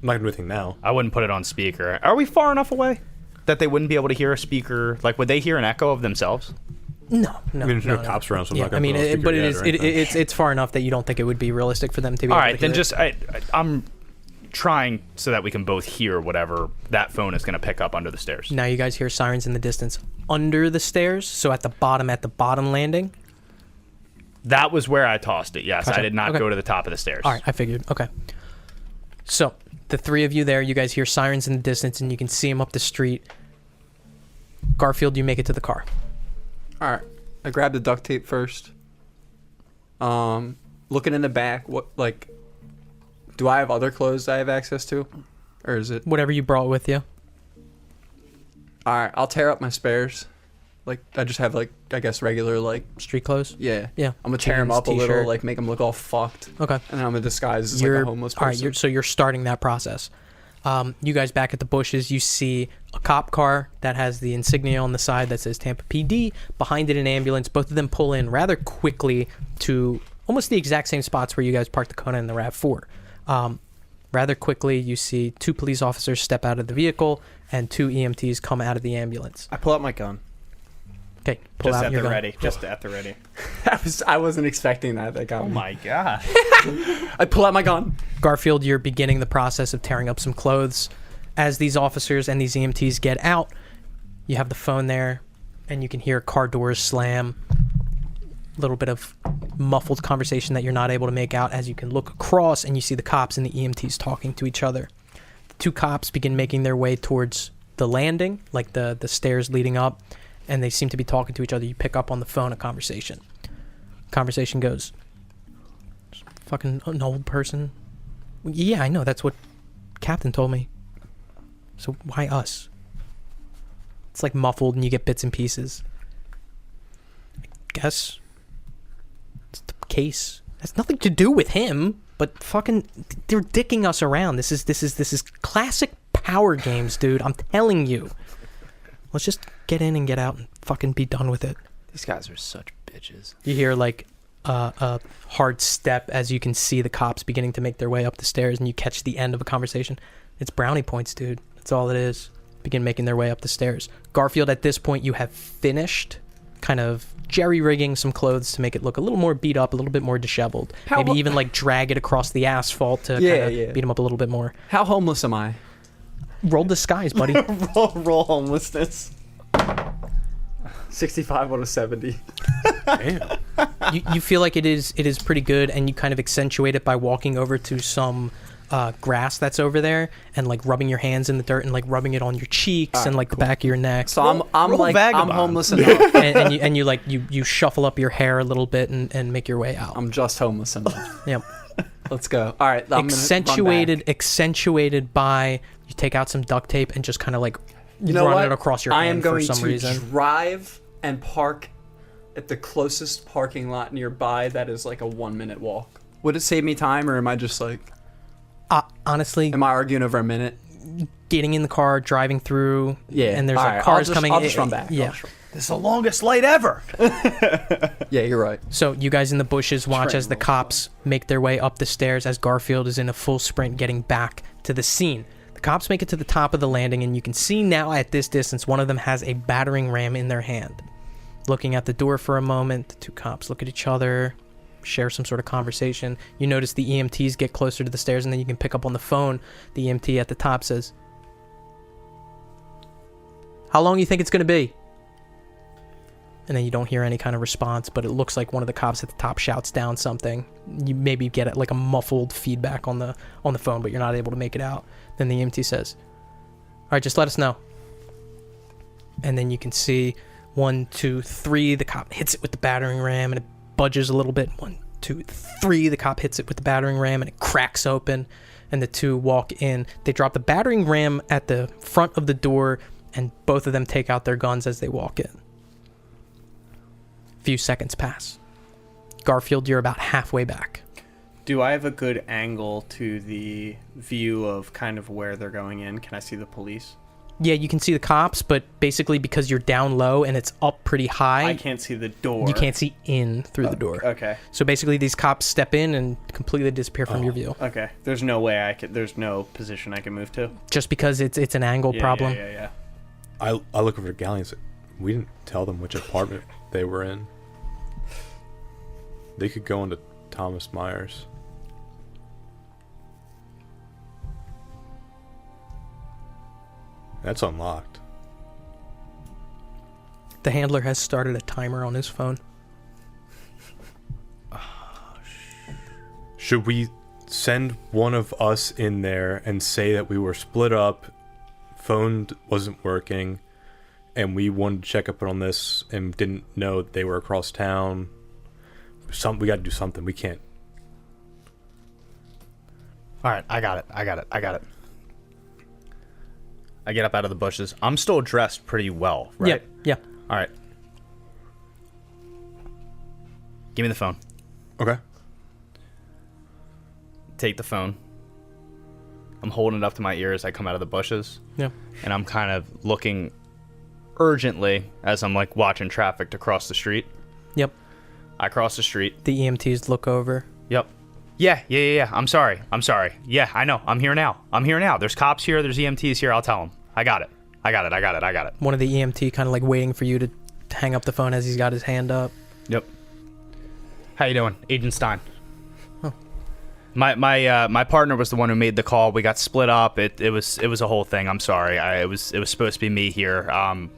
not gonna do anything now. I wouldn't put it on speaker. Are we far enough away that they wouldn't be able to hear a speaker? Like, would they hear an echo of themselves? No. I mean, there's no cops around, so I'm Yeah, not gonna put it on speaker but yet or anything. it's far enough that you don't think it would be realistic for them to be All able right, to then hear just I'm trying so that we can both hear whatever that phone is going to pick up under the stairs. Now you guys hear sirens in the distance under the stairs, so at the bottom landing. That was where I tossed it. Yes, Gotcha. I did not Okay. go to the top of the stairs. All right, I figured. Okay. So the three of you there, you guys hear sirens in the distance, and you can see them up the street. Garfield, you make it to the car. All right. I grab the duct tape first. Looking in the back, do I have other clothes I have access to? Or is it... Whatever you brought with you. All right, I'll tear up my spares. I just have, I guess, regular, Street clothes? Yeah. Yeah. I'm going to tear them Jeans, up a little, t-shirt. make them look all fucked. Okay. And then I'm going to disguise as, a homeless person. All right, so you're starting that process. You guys back at the bushes, you see a cop car that has the insignia on the side that says Tampa PD. Behind it, an ambulance. Both of them pull in rather quickly to almost the exact same spots where you guys parked the Kona and the RAV4. Rather quickly, you see 2 police officers step out of the vehicle and 2 EMTs come out of the ambulance. I pull out my gun. Okay, pull Just out at your the gun. ready. Just at the ready. I wasn't expecting that. That got Oh me. my god. I pull out my gun. Garfield, you're beginning the process of tearing up some clothes. As these officers and these EMTs get out, you have the phone there, and you can hear car doors slam. A little bit of muffled conversation that you're not able to make out as you can look across and you see the cops and the EMTs talking to each other. The 2 cops begin making their way towards the landing, like the stairs leading up, and they seem to be talking to each other. You pick up on the phone a conversation. Conversation goes, fucking an old person. Yeah, I know. That's what Captain told me. So why us? It's like muffled and you get bits and pieces. I guess it's the case. Has nothing to do with him, but fucking they're dicking us around. This is classic power games, dude. I'm telling you. Let's just get in and get out and fucking be done with it. These guys are such bitches. You hear a hard step as you can see the cops beginning to make their way up the stairs, and you catch the end of a conversation. It's brownie points, dude. That's all it is. Begin making their way up the stairs. Garfield, at this point, you have finished kind of jerry-rigging some clothes to make it look a little more beat up, a little bit more disheveled. Maybe even drag it across the asphalt to kind of beat them up a little bit more. How homeless am I? Roll disguise, buddy. roll homelessness. 65 out of 70. Damn. You feel like it is pretty good, and you kind of accentuate it by walking over to some grass that's over there and rubbing your hands in the dirt and rubbing it on your cheeks and the back of your neck. So I'm vagabond. homeless enough. and you shuffle up your hair a little bit and make your way out. I'm just homeless enough. Yep. Let's go. All right. I'm Accentuated by you take out some duct tape and just kind of You know run what? it across your I hand am going for some to reason. drive and park at the closest parking lot nearby that is a 1-minute walk. Would it save me time, or am I just Honestly, am I arguing over a minute? getting in the car, driving through, Yeah. and there's All right, cars coming. I'll just run back. Yeah. This is the longest light ever. Yeah, you're right. So you guys in the bushes watch as the cops make their way up the stairs as Garfield is in a full sprint getting back to the scene. The cops make it to the top of the landing, and you can see now at this distance one of them has a battering ram in their hand. Looking at the door for a moment, the 2 cops look at each other, share some sort of conversation. You notice the EMTs get closer to the stairs, and then you can pick up on the phone. The EMT at the top says, "How long do you think it's going to be?" And then you don't hear any kind of response, but it looks like one of the cops at the top shouts down something. You maybe get it a muffled feedback on the phone, but you're not able to make it out. Then the EMT says, "All right, just let us know." And then you can see 1, 2, 3. The cop hits it with the battering ram and it budges a little bit. 1, 2, 3. The cop hits it with the battering ram and it cracks open. And the two walk in. They drop the battering ram at the front of the door, and both of them take out their guns as they walk in. A few seconds pass. Garfield, you're about halfway back. Do I have a good angle to the view of kind of where they're going in? Can I see the police? Yeah, you can see the cops, but basically because you're down low and it's up pretty high, I can't see the door. you can't see in through the door. Okay. So basically these cops step in and completely disappear from your view. Okay. There's no way I could. There's no position I can move to. Just because it's an angle problem. Yeah. I look over to Gally and say, we didn't tell them which apartment they were in. They could go into Thomas Myers. That's unlocked. The handler has started a timer on his phone. Should we send one of us in there and say that we were split up, phone wasn't working, and we wanted to check up on this and didn't know they were across town? We got to do something. We can't. All right, I got it. I get up out of the bushes. I'm still dressed pretty well, right? Yeah. All right. Give me the phone. Okay. Take the phone. I'm holding it up to my ear as I come out of the bushes. Yeah. And I'm kind of looking urgently as I'm like watching traffic to cross the street. Yep. I cross the street. The EMTs look over. Yep. Yeah. I'm sorry. Yeah, I know. I'm here now. There's cops here. There's EMTs here. I'll tell them. I got it. One of the EMT kind of like waiting for you to hang up the phone as he's got his hand up. Yep. How you doing, Agent Stein? Oh. My partner was the one who made the call. We got split up. It was a whole thing. I'm sorry. It was supposed to be me here.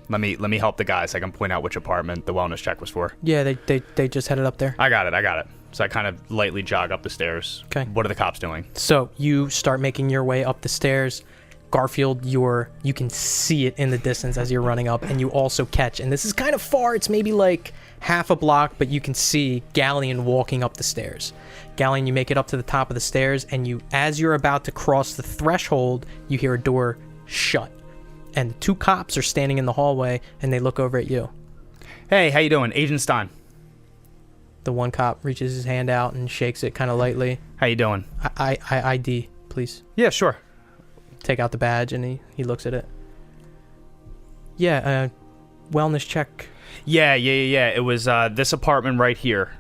Let me help the guys. I can point out which apartment the wellness check was for. Yeah, they just headed up there. I got it. So I kind of lightly jog up the stairs. Okay. What are the cops doing? So you start making your way up the stairs. Garfield, you can see it in the distance as you're running up, and you also catch, and this is kind of far, it's maybe like half a block, but you can see Galleon walking up the stairs. Galleon, you make it up to the top of the stairs, and as you're about to cross the threshold, you hear a door shut. And two cops are standing in the hallway, and they look over at you. Hey, how you doing? Agent Stein. The one cop reaches his hand out and shakes it kind of lightly. How you doing? I ID, please. Yeah, sure. Take out the badge, and he looks at it. Yeah, wellness check. Yeah. It was this apartment right here.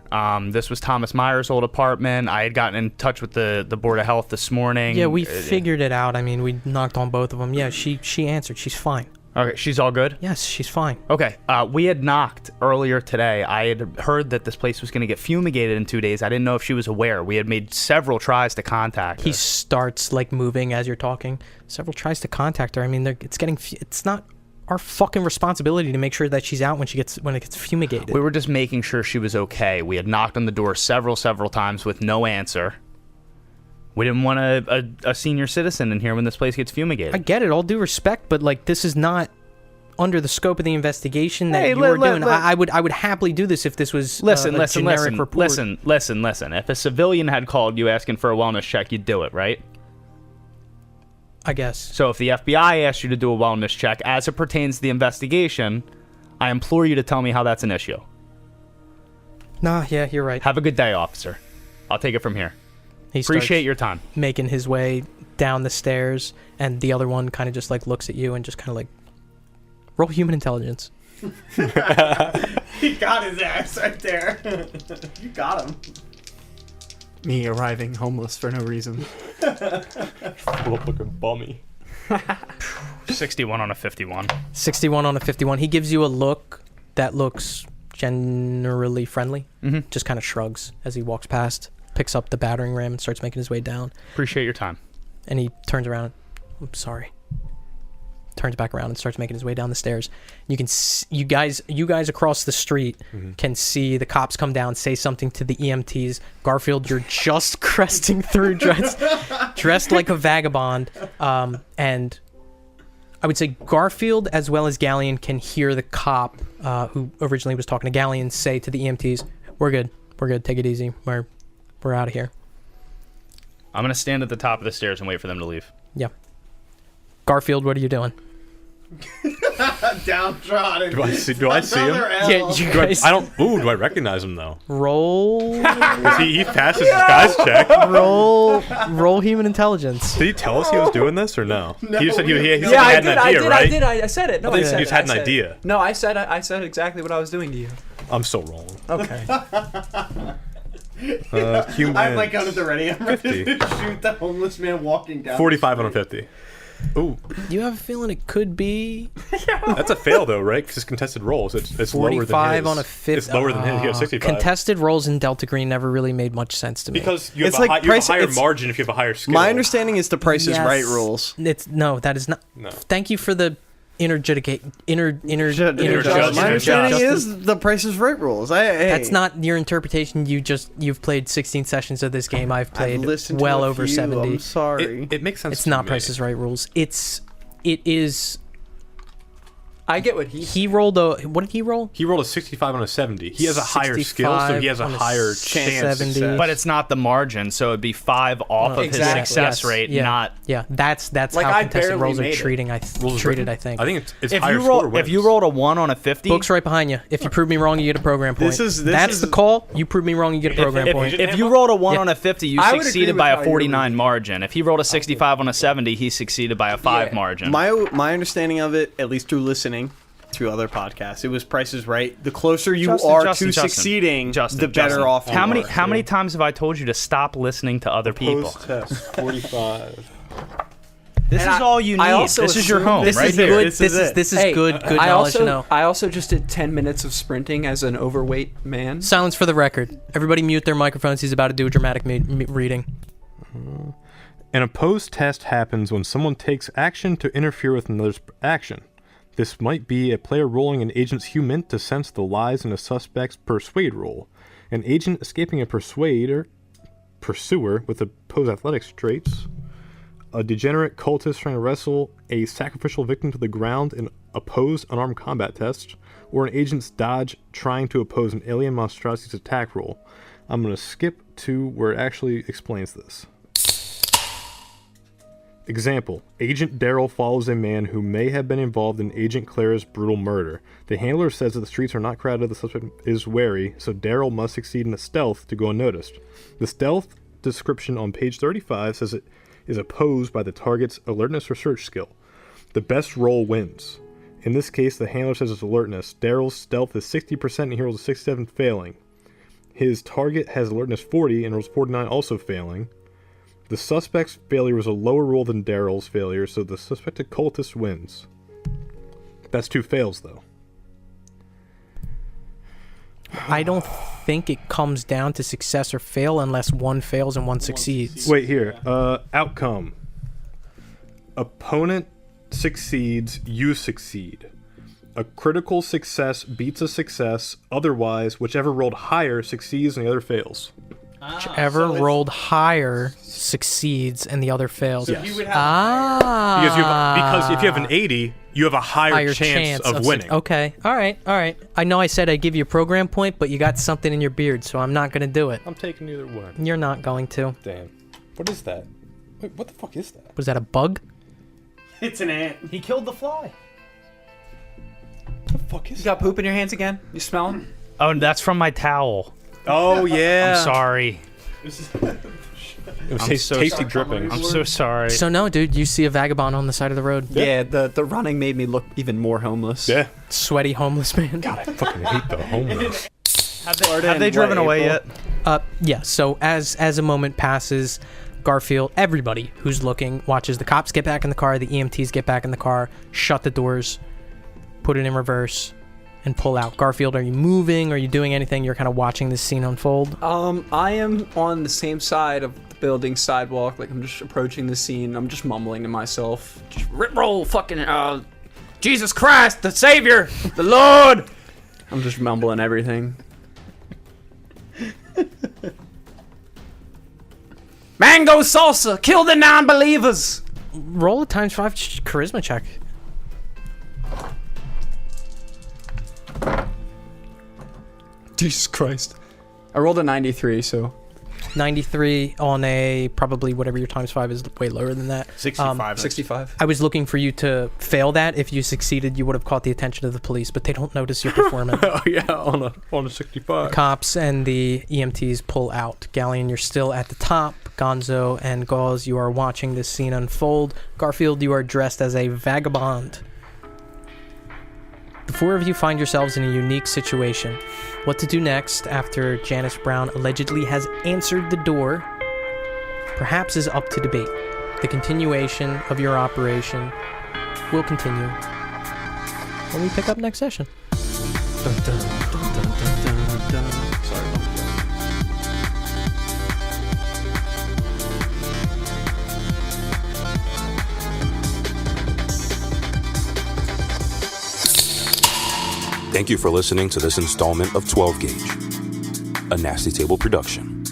This was Thomas Myers' old apartment. I had gotten in touch with the Board of Health this morning. Yeah, we figured it out. I mean, we knocked on both of them. Yeah, she answered. She's fine. Okay, she's all good? Yes, she's fine. Okay, we had knocked earlier today. I had heard that this place was going to get fumigated in 2 days. I didn't know if she was aware. We had made several tries to contact her. He starts, like, moving as you're talking. Several tries to contact her. I mean, it's not our fucking responsibility to make sure that she's out when it gets fumigated. We were just making sure she was okay. We had knocked on the door several times with no answer. We didn't want a senior citizen in here when this place gets fumigated. I get it, all due respect, but like this is not under the scope of the investigation that you were doing. I would happily do this if this was a generic report. Listen. If a civilian had called you asking for a wellness check, you'd do it, right? I guess. So if the FBI asked you to do a wellness check as it pertains to the investigation, I implore you to tell me how that's an issue. Nah, yeah, you're right. Have a good day, officer. I'll take it from here. He Appreciate your time. Making his way down the stairs, and the other one kind of just like looks at you and just kind of like, roll human intelligence. He got his ass right there. You got him. Me arriving homeless for no reason. Looking bummy. 61 on a 51. 61 on a 51. He gives you a look that looks generally friendly. Mm-hmm. Just kind of shrugs as he walks past, picks up the battering ram and starts making his way down. Appreciate your time. And he turns around. I'm sorry. Turns back around and starts making his way down the stairs. You can see, you guys across the street can see the cops come down, say something to the EMTs. Garfield, you're just cresting through, dressed like a vagabond. And I would say Garfield as well as Galleon can hear the cop who originally was talking to Galleon say to the EMTs, "We're good. We're good. Take it easy. We're out of here." I'm gonna stand at the top of the stairs and wait for them to leave. Yeah. Garfield, what are you doing? Downtrodden. Do I see him? Another L. Yeah, you Do guys I don't. Ooh, do I recognize him though? roll, 'Cause he passes his guy's check. roll human intelligence. Did he tell us he was doing this or no? No, he just said he we- said Yeah, he I had did, an idea, right? I did. I said it. No, I I think said you it. just had I an said it. idea. No, I said exactly what I was doing to you. I'm still rolling. Okay. Human. I'm like gun at the ready. I'm ready 50. to shoot the homeless man walking down. 45 on a 50. Ooh, You have a feeling it could be that's a fail though, right? Because it's contested rolls. It's lower than his. 45 on a 50. It's lower than his. He has 65. Contested rolls in Delta Green never really made much sense to me. Because you have, It's a, like you have a price- higher it's- margin if you have a higher skill. My understanding is the Price is Yes. Right rules. It's no, that is not. No. Thank you for the My Judgment. understanding is the Price is Right rules. That's not your interpretation. You've played 16 sessions of this game. I've played listened well to a over few, 70. I'm sorry. It makes sense. It's to not me. Price is Right rules. It is. I get what He rolled a. What did he roll? He rolled a 65 on a 70. He has a higher skill, so he has a 65 on a higher 70. chance. of success. But it's not the margin, so it'd be 5 off of Exactly. his success Yes, rate, yeah, not. Yeah, that's Like, how I contested barely rolls are made it. treated. Rules Treated, written. I think. I think it's If higher you roll, score wins. if you rolled a 1 on a 50, Book's right behind you. If you prove me wrong, you get a program point. This That's is- the call. You prove me wrong, you get a program point. if you rolled a 1 Yeah. on a 50, you I would agree succeeded with by how a you're 49 margin. If he rolled a 65 on a 70, he succeeded by a 5 Yeah. margin. My understanding of it, at least through listening to other podcasts, it was Price is Right. The closer you Justin, are Justin, to Justin. succeeding, Justin, the better Justin. off you How many are. how many times have I told you to stop listening to other people? Post test 45. This is And all you need. I also This is your assume home, This right is here. good. This This is is it. this is Hey, good I knowledge also to know. I also just did 10 minutes of sprinting as an overweight man. Silence for the record. Everybody mute their microphones. He's about to do a dramatic reading. An opposed test happens when someone takes action to interfere with another's action. This might be a player rolling an agent's human to sense the lies in a suspect's persuade roll. An agent escaping a pursuer with opposed athletics traits. A degenerate cultist trying to wrestle a sacrificial victim to the ground in opposed unarmed combat test. Or an agent's dodge trying to oppose an alien monstrosity's attack roll. I'm going to skip to where it actually explains this. Example, Agent Daryl follows a man who may have been involved in Agent Clara's brutal murder. The handler says that the streets are not crowded, the suspect is wary, so Daryl must succeed in a stealth to go unnoticed. The stealth description on page 35 says it is opposed by the target's alertness or search skill. The best roll wins. In this case, the handler says it's alertness. Daryl's stealth is 60% and he rolls a 67 failing. His target has alertness 40 and rolls 49 also failing. The suspect's failure was a lower roll than Daryl's failure, so the suspected cultist wins. That's 2 fails, though. I don't think it comes down to success or fail unless one fails and one succeeds. Wait, here. Outcome. Opponent succeeds, you succeed. A critical success beats a success. Otherwise, whichever rolled higher succeeds and the other fails. Whichever rolled higher succeeds and the other fails. He would have Because if you have an 80, you have a higher chance of winning. Okay. All right. I know I said I'd give you a program point, but you got something in your beard, so I'm not going to do it. I'm taking either one. You're not going to. Damn. What is that? Wait, what the fuck is that? Was that a bug? It's an ant. He killed the fly. What the fuck is You got poop in your hands again? You smell them? Oh, that's from my towel. Oh, yeah. I'm sorry. It was so tasty sorry. drippings. I'm so sorry. So no, dude, you see a vagabond on the side of the road. Yeah, the running made me look even more homeless. Yeah. Sweaty homeless man. God, I fucking hate the homeless. Have they driven away yet? Yeah, so as a moment passes, Garfield, everybody who's looking, watches the cops get back in the car, the EMTs get back in the car, shut the doors, put it in reverse, and pull out. Garfield, are you moving? Are you doing anything? You're kind of watching this scene unfold? I am on the same side of the building sidewalk. Like, I'm just approaching the scene. I'm just mumbling to myself. Just rip roll fucking, Jesus Christ, the Savior, the Lord. I'm just mumbling everything. Mango salsa, kill the non-believers. Roll a ×5 charisma check. Jesus Christ. I rolled a 93, so 93 on a probably whatever your times 5 is way lower than that. 65. 65. I was looking for you to fail that. If you succeeded, you would have caught the attention of the police, but they don't notice your performance. Oh yeah, on a 65. Cops and the EMTs pull out. Galleon, you're still at the top. Gonzo and Gauze, you are watching this scene unfold. Garfield, you are dressed as a vagabond. The four of you find yourselves in a unique situation. What to do next after Janice Brown allegedly has answered the door perhaps is up to debate. The continuation of your operation will continue when we pick up next session. Dun, dun, dun, dun, dun, dun, dun. Sorry. Thank you for listening to this installment of 12 Gauge, a Nasty Table production.